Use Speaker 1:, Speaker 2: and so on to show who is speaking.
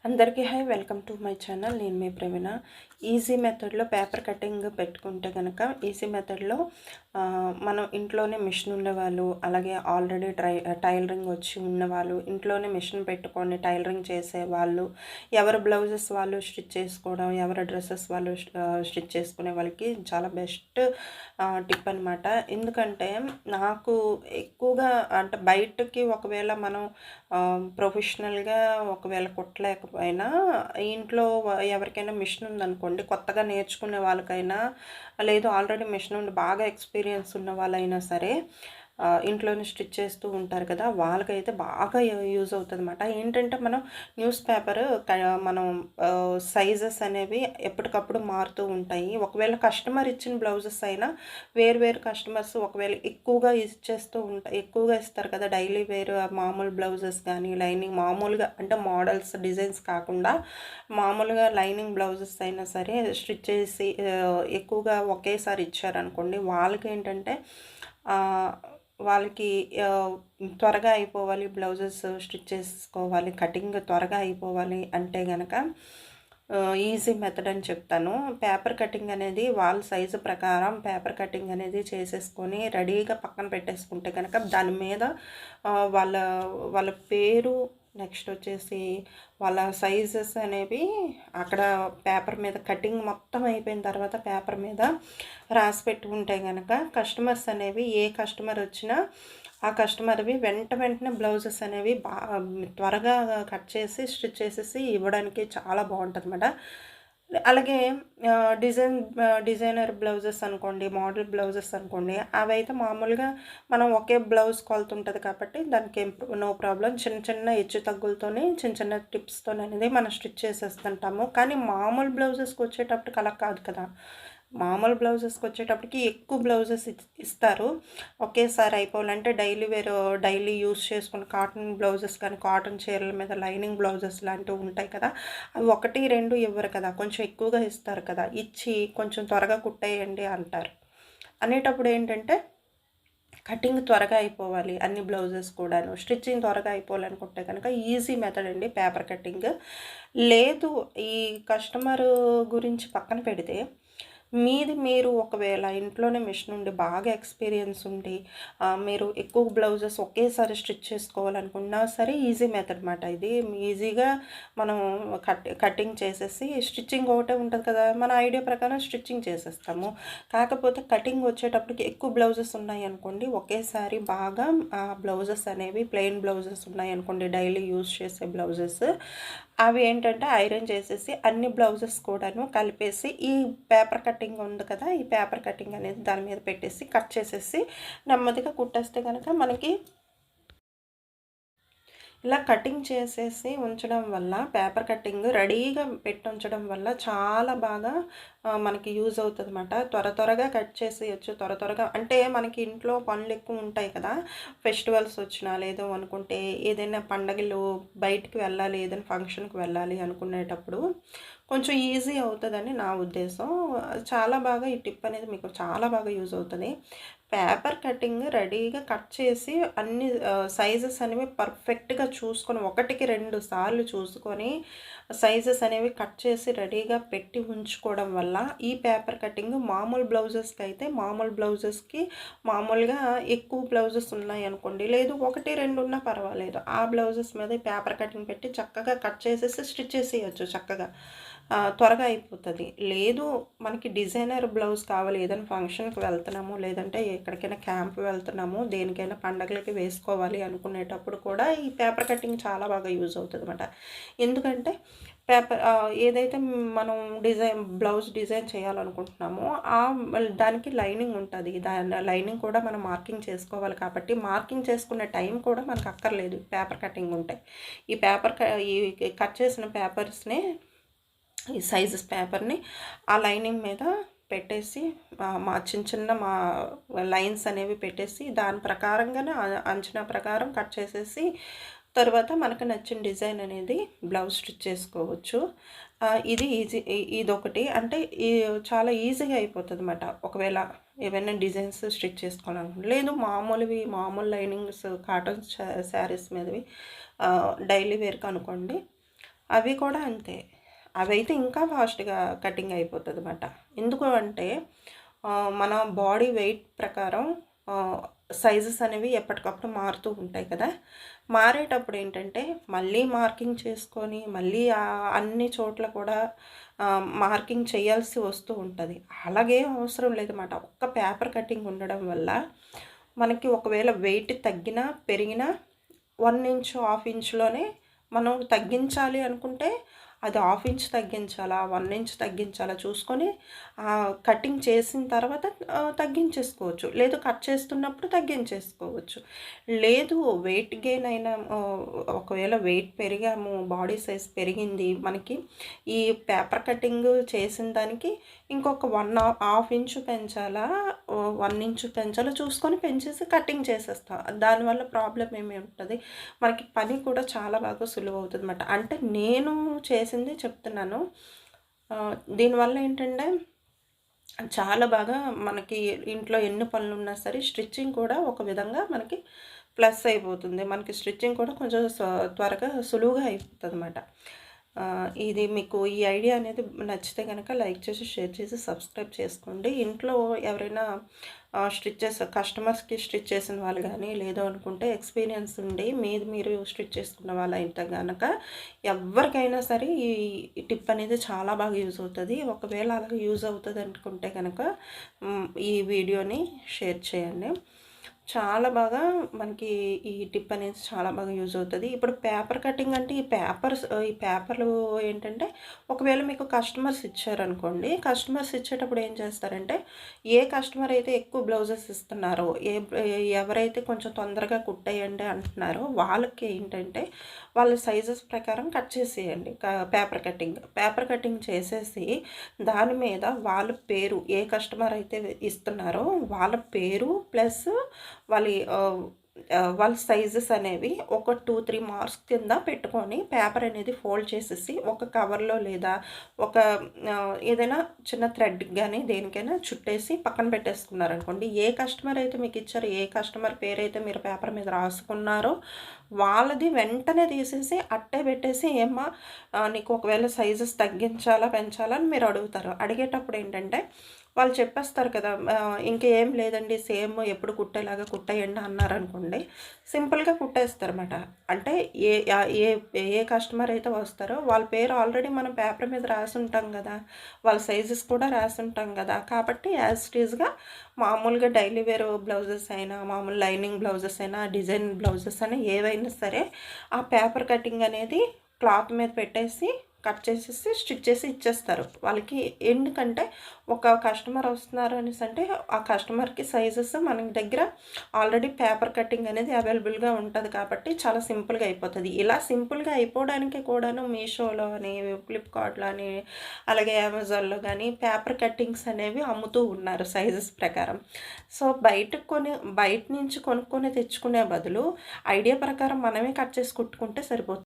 Speaker 1: అందరికీ hi, welcome to my channel. నేను మీ ప్రవీణ. Easy మెథడ్లో పేపర్ కటింగ్ పెట్టుకుంటే కనుక ఈజీ మెథడ్లో మనం ఇంట్లోనే మిషన్ ఉన్నవాళ్ళు, అలాగే ఆల్రెడీ టైలరింగ్ వచ్చి ఉన్నవాళ్ళు, ఇంట్లోనే మిషన్ పెట్టుకొని టైలరింగ్ చేసేవాళ్ళు, ఎవరి బ్లౌజెస్ వాళ్ళు స్టిచ్ చేసుకోవడం, ఎవరి డ్రెస్సెస్ వాళ్ళు స్టిచ్ చేసుకునే వాళ్ళకి చాలా బెస్ట్ టిప్ అనమాట. ఎందుకంటే నాకు ఎక్కువగా అంటే బయటకి ఒకవేళ మనం ప్రొఫెషనల్గా ఒకవేళ కుట్టలేకపోయినా ఇంట్లో ఎవరికైనా మిషన్ ఉందనుకోండి, కొత్తగా నేర్చుకునే వాళ్ళకైనా లేదు ఆల్రెడీ మిషన్ ఉండి బాగా ఎక్స్పీరియన్స్ ఉన్న వాళ్ళైనా సరే ఇంట్లోనే స్టిచ్ చేస్తూ ఉంటారు కదా, వాళ్ళకైతే బాగా యూజ్ అవుతుంది అనమాట. ఏంటంటే మనం న్యూస్ పేపర్ మనం సైజెస్ అనేవి ఎప్పటికప్పుడు మారుతూ ఉంటాయి. ఒకవేళ కస్టమర్ ఇచ్చిన బ్లౌజెస్ అయినా వేరు కస్టమర్స్ ఒకవేళ ఎక్కువగా ఎక్కువగా ఇస్తారు కదా, డైలీ వేర్ మామూలు బ్లౌజెస్ కానీ లైనింగ్ మామూలుగా అంటే మోడల్స్ డిజైన్స్ కాకుండా మామూలుగా లైనింగ్ బ్లౌజెస్ అయినా సరే స్టిచ్ చేసి ఎక్కువగా ఒకేసారి ఇచ్చారనుకోండి, వాళ్ళకి ఏంటంటే వాళ్ళకి త్వరగా అయిపోవాలి, బ్లౌజెస్ స్టిచ్ చేసుకోవాలి, కటింగ్ త్వరగా అయిపోవాలి అంటే కనుక ఈజీ మెథడ్ అని చెప్తాను. పేపర్ కటింగ్ అనేది వాళ్ళ సైజు ప్రకారం పేపర్ కటింగ్ అనేది చేసేసుకొని రెడీగా పక్కన పెట్టేసుకుంటే కనుక దాని మీద వాళ్ళ వాళ్ళ పేరు, నెక్స్ట్ వచ్చేసి వాళ్ళ సైజెస్ అనేవి అక్కడ పేపర్ మీద కటింగ్ మొత్తం అయిపోయిన తర్వాత పేపర్ మీద రాసి పెట్టుకుంటే కనుక కస్టమర్స్ అనేవి ఏ కస్టమర్ వచ్చినా ఆ కస్టమర్వి వెంటనే బ్లౌజెస్ అనేవి త్వరగా కట్ చేసి స్టిచ్ చేసేసి ఇవ్వడానికి చాలా బాగుంటుంది అన్నమాట. అలాగే డిజైనర్ బ్లౌజెస్ అనుకోండి, మోడల్ బ్లౌజెస్ అనుకోండి, అవి అయితే మామూలుగా మనం ఒకే బ్లౌజ్ కొలత ఉంటుంది కాబట్టి దానికి నో ప్రాబ్లం. చిన్న హెచ్చు తగ్గులతోనే చిన్న టిప్స్తో అనేది మనం స్టిచ్ చేసేస్తుంటాము. కానీ మామూలు బ్లౌజెస్కి వచ్చేటప్పటికి అలా కాదు కదా. మామూలు బ్లౌజెస్కి వచ్చేటప్పటికి ఎక్కువ బ్లౌజెస్ ఇస్తారు. ఒకేసారి అయిపోవాలంటే డైలీ యూస్ చేసుకుని కాటన్ బ్లౌజెస్ కానీ కాటన్ చీరల మీద లైనింగ్ బ్లౌజెస్ లాంటివి ఉంటాయి కదా, అవి 1-2 ఇవ్వరు కదా, కొంచెం ఎక్కువగా ఇస్తారు కదా. ఇచ్చి కొంచెం త్వరగా కుట్టేయండి అంటారు. అనేటప్పుడు ఏంటంటే కటింగ్ త్వరగా అయిపోవాలి, అన్ని బ్లౌజెస్ కూడాను స్టిచ్చింగ్ త్వరగా అయిపోవాలనుకుంటే కనుక ఈజీ మెథడ్ అండి పేపర్ కటింగ్. లేదు ఈ కస్టమర్ గురించి పక్కన పెడితే మీరు ఒకవేళ ఇంట్లోనే మిషన్ ఉండి బాగా ఎక్స్పీరియన్స్ ఉండి మీరు ఎక్కువ బ్లౌజెస్ ఒకేసారి స్టిచ్ చేసుకోవాలనుకున్నా సరే ఈజీ మెథడ్ మాట ఇది. ఈజీగా మనం కటింగ్ చేసేసి స్టిచ్చింగ్ ఒకటే ఉంటుంది కదా, మన ఐడియా ప్రకారం స్టిచ్చింగ్ చేసేస్తాము. కాకపోతే కటింగ్ వచ్చేటప్పటికి ఎక్కువ బ్లౌజెస్ ఉన్నాయి అనుకోండి, ఒకేసారి బాగా బ్లౌజెస్ అనేవి ప్లెయిన్ బ్లౌజెస్ ఉన్నాయి అనుకోండి, డైలీ యూజ్ చేసే బ్లౌజెస్, అవి ఏంటంటే ఐరన్ చేసేసి అన్ని బ్లౌజెస్ కూడాను కలిపేసి ఈ పేపర్ కటింగ్ ఉంది కదా, ఈ పేపర్ కటింగ్ అనేది దాని మీద పెట్టేసి కట్ చేసేసి నెమ్మదిగా కుట్టేస్తే కనుక మనకి ఇలా కటింగ్ చేసేసి ఉంచడం వల్ల పేపర్ కటింగ్ రెడీగా పెట్టి ఉంచడం వల్ల చాలా బాగా మనకి యూజ్ అవుతుంది అన్నమాట. త్వరగా కట్ చేసేయచ్చు. త్వరగా అంటే మనకి ఇంట్లో పనులు ఎక్కువ ఉంటాయి కదా, ఫెస్టివల్స్ వచ్చినా లేదో అనుకుంటే ఏదైనా పండగలు బయటికి వెళ్ళాలి, ఏదైనా ఫంక్షన్కి వెళ్ళాలి అనుకునేటప్పుడు కొంచెం ఈజీ అవుతుందని నా ఉద్దేశం. చాలా బాగా ఈ టిప్ అనేది మీకు చాలా బాగా యూజ్ అవుతుంది. పేపర్ కటింగ్ రెడీగా కట్ చేసి అన్ని సైజెస్ అనేవి పర్ఫెక్ట్గా చూసుకొని 1-2 సార్లు చూసుకొని సైజెస్ అనేవి కట్ చేసి రెడీగా పెట్టి ఉంచుకోవడం వల్ల ఈ పేపర్ కటింగ్ మామూలు బ్లౌజెస్కి అయితే మామూలు బ్లౌజెస్కి మామూలుగా ఎక్కువ బ్లౌజెస్ ఉన్నాయి అనుకోండి, లేదు 1-2 ఉన్నా పర్వాలేదు, ఆ బ్లౌజెస్ మీద పేపర్ కటింగ్ పెట్టి చక్కగా కట్ చేసేసి స్టిచ్ చేసేయచ్చు చక్కగా, త్వరగా అయిపోతుంది. లేదు మనకి డిజైనర్ బ్లౌజ్ కావాలి, ఏదైనా ఫంక్షన్కి వెళ్తున్నాము లేదంటే ఎక్కడికైనా క్యాంప్ వెళ్తున్నాము, దేనికైనా పండగలకి వేసుకోవాలి అనుకునేటప్పుడు కూడా ఈ పేపర్ కటింగ్ చాలా బాగా యూజ్ అవుతుంది అన్నమాట. ఎందుకంటే ఏదైతే మనం బ్లౌజ్ డిజైన్ చేయాలనుకుంటున్నామో దానికి లైనింగ్ ఉంటుంది, దాని లైనింగ్ కూడా మనం మార్కింగ్ చేసుకోవాలి కాబట్టి మార్కింగ్ చేసుకునే టైం కూడా మనకు అక్కర్లేదు పేపర్ కటింగ్ ఉంటే. ఈ కట్ చేసిన పేపర్స్ని, ఈ సైజెస్ పేపర్ని ఆ లైనింగ్ మీద పెట్టేసి మా చిన్న లైన్స్ అనేవి పెట్టేసి దాని ప్రకారంగానే అంచనా ప్రకారం కట్ చేసేసి తర్వాత మనకు నచ్చిన డిజైన్ అనేది బ్లౌజ్ స్టిచ్ చేసుకోవచ్చు. ఇది ఇదొకటి అంటే చాలా ఈజీగా అయిపోతుంది అన్నమాట. ఒకవేళ ఏవైనా డిజైన్స్ స్టిచ్ చేసుకోవాలనుకుంటే, లేదు మామూలు లైనింగ్స్ కాటన్ శారీస్ మీదవి డైలీ వేర్కి అనుకోండి, అవి కూడా అంతే. అవైతే ఇంకా ఫాస్ట్‌గా కటింగ్ అయిపోతదనమాట. ఎందుకు అంటే మన బాడీ వెయిట్ ప్రకారం ఆహ్, సైజెస్ అనేవి ఎప్పటికప్పుడు మారుతూ ఉంటాయి కదా! మారేటప్పుడు ఏంటంటే మళ్ళీ మార్కింగ్ చేసుకొని మళ్ళీ అన్ని చోట్ల కూడా మార్కింగ్ చేయాల్సి వస్తూ ఉంటది. అలాగేం అవసరం లేదన్నమాట. ఒక్క పేపర్ కటింగ్ ఉండడం వల్ల మనకి ఒకవేళ వెయిట్ తగ్గినా, పెరిగినా 1 ఇంచ్, హాఫ్ ఇంచ్‌లోనే మనం తగ్గించాలి అనుకుంటే అది హాఫ్ ఇంచ్ తగ్గించాలా, 1 ఇంచ్ తగ్గించాలా చూసుకొని కటింగ్ చేసిన తర్వాత తగ్గించేసుకోవచ్చు. లేదు కట్ చేస్తున్నప్పుడు తగ్గించేసుకోవచ్చు. లేదు వెయిట్ గెయిన్ అయిన ఒకవేళ వెయిట్ పెరిగాము, బాడీ సైజ్ పెరిగింది మనకి ఈ పేపర్ కటింగ్ చేసిన దానికి ఇంకొక 1 హాఫ్ ఇంచ్ పెంచాలా, 1 ఇంచ్ పెంచాలా చూసుకొని పెంచేసి కటింగ్ చేసేస్తాం. దానివల్ల ప్రాబ్లమ్ ఏమి ఉంటది. మనకి పని కూడా చాలా బాగా సులువవుతుందన్నమాట. అంటే నేను చేసింది చెప్తున్నాను. దీనివల్ల ఏంటంటే చాలా బాగా మనకి ఇంట్లో ఎన్ని పనులున్నా సరే స్టిచ్చింగ్ కూడా ఒక విధంగా మనకి ప్లస్ అయిపోతుంది. మనకి స్టిచ్చింగ్ కూడా కొంచెం త్వరగా సులువుగా అయిపోతదనమాట. ఇది మీకు ఈ ఐడియా అనేది నచ్చితే గనక లైక్ చేసి, షేర్ చేసి, సబ్స్క్రైబ్ చేసుకోండి. ఇంట్లో ఎవరైనా కస్టమర్స్‌కి స్టిచ్ చేసిన వాళ్ళు గానీ, లేదు అనుకుంటే ఎక్స్‌పీరియన్స్ ఉండి మీది మీరు స్టిచ్ చేసుకున్న వాళ్ళైతే గనక ఎవ్వరికైనా సరే ఈ టిప్ అనేది చాలా బాగా యూజ్ అవుతది. ఒకవేళ అలాగ యూజ్ అవుతది అనుకుంటే గనక ఈ వీడియోని షేర్ చేయండి. చాలా బాగా మనకి ఈ టిప్ అనేది చాలా బాగా యూజ్ అవుతది. ఇప్పుడు పేపర్ కటింగ్ అంటే ఈ పేపర్లు ఏంటంటే ఒకవేళ మీకు కస్టమర్స్ ఇచ్చారనుకోండి. కస్టమర్స్ ఇచ్చేటప్పుడు ఏం చేస్తారంటే ఏ కస్టమర్ అయితే ఎక్కువ బ్లౌజెస్ ఇస్తున్నారో, ఎవరైతే కొంచెం తొందరగా కుట్టేయండి అంటున్నారో వాళ్ళకి ఏంటంటే వాళ్ళ సైజెస్ ప్రకారం కట్ చేసేయండి. Paper cutting. పేపర్ కటింగ్ చేసేసి దాని మీద వాళ్ళ పేరు ఏ కస్టమర్ అయితే ఇస్తున్నారో వాళ్ళ పేరు ప్లస్ వాళ్ళ వాళ్ళ సైజెస్ అనేవి ఒక 2, 3 మార్క్స్ కింద పెట్టుకొని పేపర్ అనేది ఫోల్డ్ చేసేసి ఒక కవర్‌లో లేదా ఒక ఏదైనా చిన్న థ్రెడ్ గానీ దేనికైనా చుట్టేసి పక్కన పెట్టేసుకున్నారనుకోండి. ఏ కస్టమర్ అయితే మీకు ఇచ్చారో, ఏ కస్టమర్ పేరైతే మీరు పేపర్ మీద రాసుకున్నారో వాళ్ళది వెంటనే తీసేసి అట్టే పెట్టేసి ఏమ్మా నీకు ఒకవేళ సైజెస్ తగ్గించాలా, పెంచాలా అని మీరు అడుగుతారు. అడిగేటప్పుడు ఏంటంటే వాళ్ళు చెప్పేస్తారు కదా! ఇంకేం లేదండి సేమ్ ఎప్పుడు కుట్టేలాగా కుట్టేయండి అన్నారనుకోండి. సింపుల్‌గా కుట్టేస్తారన్నమాట. అంటే ఏ ఏ కస్టమర్ అయితే వస్తారో వాళ్ళ పేరు ఆల్రెడీ మనం పేపర్ మీద రాసుంటాం గదా! వాళ్ళ సైజెస్ కూడా రాసుంటాం గదా! కాబట్టి యాజ్ ఇట్ ఈజ్‌గా మామూలుగా డైలీ వేర్ బ్లౌజెస్ అయినా, మామూలు లైనింగ్ బ్లౌజెస్ అయినా, డిజైన్ బ్లౌజెస్ అయినా ఏవైనా సరే ఆ పేపర్ కటింగ్ అనేది క్లాత్ మీద పెట్టేసి కట్ చేసేసి స్టిచ్ చేసి ఇచ్చేస్తారు. వాళ్ళకి ఎందుకంటే ఒక కస్టమర్ వస్తున్నారు అనేసంటే ఆ కస్టమర్‌కి సైజెస్ మన దగ్గర ఆల్రెడీ పేపర్ కటింగ్ అనేది అవైలబుల్‌గా ఉంటది కాబట్టి చాలా సింపుల్‌గా అయిపోతది. ఇలా సింపుల్‌గా అయిపోవడానికి కూడాను మీషోలో అని, ఫ్లిప్‌కార్ట్‌లో అని, అలాగే అమెజాన్‌లో గానీ పేపర్ కటింగ్స్ అనేవి అమ్ముతూ ఉన్నారు సైజెస్ ప్రకారం. సో, బయట నుంచి కొనుక్కొని తెచ్చుకునే బదులు ఐడియా ప్రకారం మనమే కట్ చేసి కుట్టుకుంటే సరిపోతుంది.